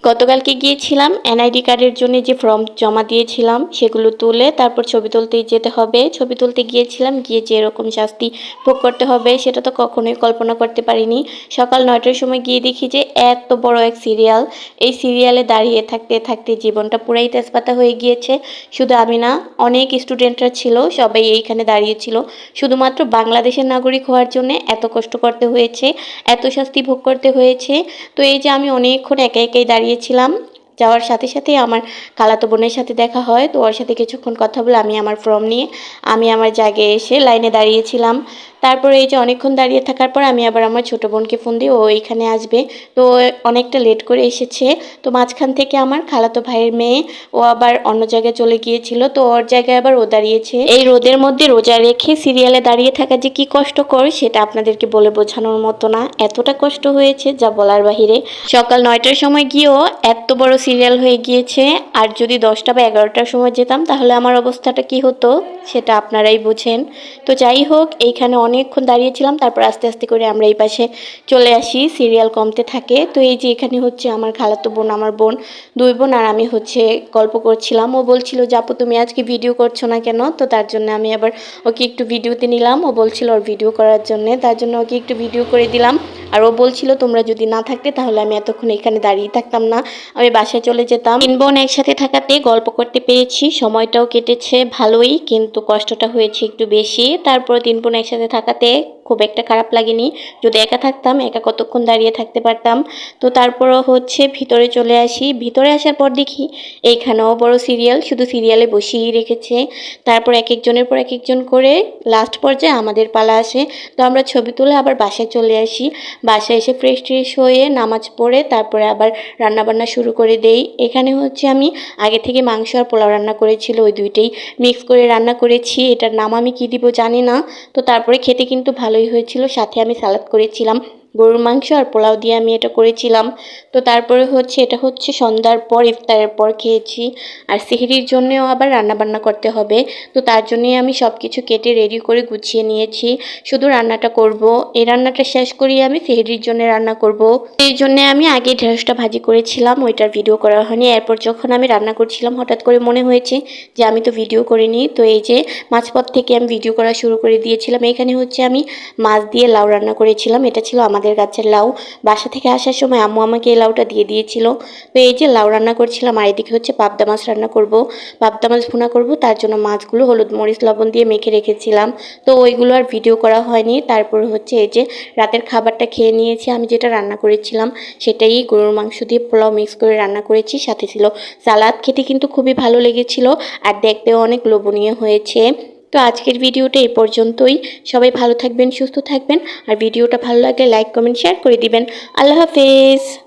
গতকালকে গিয়েছিলাম এনআইডি কার্ডের জন্য যে ফর্ম জমা দিয়েছিলাম সেগুলো তুলে তারপর ছবি তুলতে যেতে হবে। ছবি তুলতে গিয়েছিলাম, গিয়ে যে এরকম শাস্তি ভোগ করতে হবে সেটা তো কখনোই কল্পনা করতে পারিনি। সকাল 9টার সময় গিয়ে দেখি যে এত বড় এক সিরিয়াল, এই সিরিয়ালে দাঁড়িয়ে থাকতে থাকতে জীবনটা পুরাই তেজপাতা হয়ে গিয়েছে। শুধু আমি না, অনেক স্টুডেন্টরা ছিল, সবাই এইখানে দাঁড়িয়েছিল। শুধুমাত্র বাংলাদেশের নাগরিক হওয়ার জন্য এত কষ্ট করতে হয়েছে, এত শাস্তি ভোগ করতে হয়েছে। তো এই যে আমি অনেকক্ষণ একা একাই দাঁড়িয়েছিলাম। যাওয়ার সাথে সাথে আমার খালাতো বোনের সাথে দেখা হয়, তো ওর সাথে কিছুক্ষণ কথা বলে আমি আমার ফর্ম নিয়ে আমি আমার জায়গায় এসে লাইনে দাঁড়িয়েছিলাম। তারপরে এই যে অনেকক্ষণ দাঁড়িয়ে থাকার পর আমি আবার আমার ছোটো বোনকে ফোন দিই, ও এইখানে আসবে। তো অনেকটা লেট করে এসেছে। তো মাঝখান থেকে আমার খালাতো ভাইয়ের মেয়ে, ও আবার অন্য জায়গায় চলে গিয়েছিল, তো ওর জায়গায় আবার ও দাঁড়িয়েছে। এই রোদের মধ্যে রোজা রেখে সিরিয়ালে দাঁড়িয়ে থাকা যে কি কষ্টকর সেটা আপনাদেরকে বলে বোঝানোর মতো না। এতটা কষ্ট হয়েছে যা বলার বাহিরে। সকাল 9টার সময় গিয়েও এত বড় সিরিয়াল হয়ে গিয়েছে। আর যদি 10টা বা 11টার সময় যেতাম তাহলে আমার অবস্থাটা কি হতো সেটা আপনারাই বুঝেন। তো যাই হোক, এইখানে অনেকক্ষণ দাঁড়িয়েছিলাম, তারপর আস্তে আস্তে করে আমরা এই পাশে চলে আসি, সিরিয়াল কমতে থাকে। তো এই যে এখানে হচ্ছে আমার খালাতো বোন, আমার বোন, দুই বোন আর আমি হচ্ছে গল্প করছিলাম। ও বলছিল যে আপু তুমি আজকে ভিডিও করছো না কেন? তো তার জন্য আমি আবার ওকে একটু ভিডিওতে নিলাম। ও বলছিল ওর ভিডিও করার জন্য, তার জন্য ওকে একটু ভিডিও করে দিলাম। আর ও বলছিল তোমরা যদি না থাকতে তাহলে আমি এতক্ষণ এখানে দাঁড়িয়ে থাকতাম না, আমি বাসায় চলে যেতাম। তিন বোন একসাথে থাকাতে গল্প করতে পেরেছি, সময়টাও কেটেছে ভালোই, কিন্তু কষ্টটা হয়েছে একটু বেশি। তারপর তিন বোন একসাথে থাকাতে খুব একটা খারাপ লাগেনি। যদি একা থাকতাম, একা কতক্ষণ দাঁড়িয়ে থাকতে পারতাম। তো তারপরও হচ্ছে ভিতরে চলে আসি। ভিতরে আসার পর দেখি এইখানেও বড় সিরিয়াল, শুধু সিরিয়ালে বসিয়েই রেখেছে। তারপর এক একজনের পর এক একজন করে লাস্ট পর্যায়ে আমাদের পালা আসে। তো আমরা ছবি তুলে আবার বাসায় চলে আসি। বাসায় এসে ফ্রেশ ট্রেশ হয়ে নামাজ পড়ে তারপরে আবার রান্নাবান্না শুরু করে দেই। এখানে হচ্ছে আমি আগে থেকে মাংস আর পোলাও রান্না করেছিল, ওই দুইটাই মিক্স করে রান্না করেছি। এটার নাম আমি কী দিব জানি না। তো তারপরে খেতে কিন্তু ভালোই হয়েছিল, সাথে আমি সালাদ করেছিলাম। গরুর মাংস আর পোলাও দিয়ে আমি এটা করেছিলাম। তো তারপরে হচ্ছে এটা হচ্ছে সন্ধ্যার পর, ইফতারের পর খেয়েছি। আর সেহরির জন্যও আবার রান্নাবান্না করতে হবে, তো তার জন্যই আমি সব কিছু কেটে রেডি করে গুছিয়ে নিয়েছি। শুধু রান্নাটা করব, এই রান্নাটা শেষ করিয়ে আমি সেহরির জন্য রান্না করব। এই জন্য আমি আগে ঢেঁড়সটা ভাজি করেছিলাম, ওইটার ভিডিও করা হয়নি। এরপর যখন আমি রান্না করছিলাম হঠাৎ করে মনে হয়েছে যে আমি তো ভিডিও করিনি। তো এই যে মাঝপথ থেকে আমি ভিডিও করা শুরু করে দিয়েছিলাম। এখানে হচ্ছে আমি মাছ দিয়ে লাউ রান্না করেছিলাম, এটা ছিল আমাদের গাছের লাউ। বাসা থেকে আসার সময় আম্মু আমাকে এই লাউটা দিয়ে দিয়েছিল। তো এই যে লাউ রান্না করছিলাম, আর এদিকে হচ্ছে পাবদা মাছ রান্না করব, পাবদা মাছ ভুনা করব। তার জন্য মাছগুলো হলুদ মরিচ লবণ দিয়ে মেখে রেখেছিলাম, তো ওইগুলো আর ভিডিও করা হয়নি। তারপর হচ্ছে এই যে রাতের খাবারটা খেয়ে নিয়েছি। আমি যেটা রান্না করেছিলাম সেটাই গরুর মাংস দিয়ে পোলাও মিক্স করে রান্না করেছি, সাথে ছিল সালাদ। খেতে কিন্তু খুবই ভালো লেগেছিল আর দেখতেও অনেক লোভনীয় হয়েছে। তো আজকের ভিডিওটা এই পর্যন্তই। সবাই ভালো থাকবেন, সুস্থ থাকবেন, আর ভিডিওটা ভালো লাগলে লাইক কমেন্ট শেয়ার করে দিবেন। আল্লাহ হাফেজ।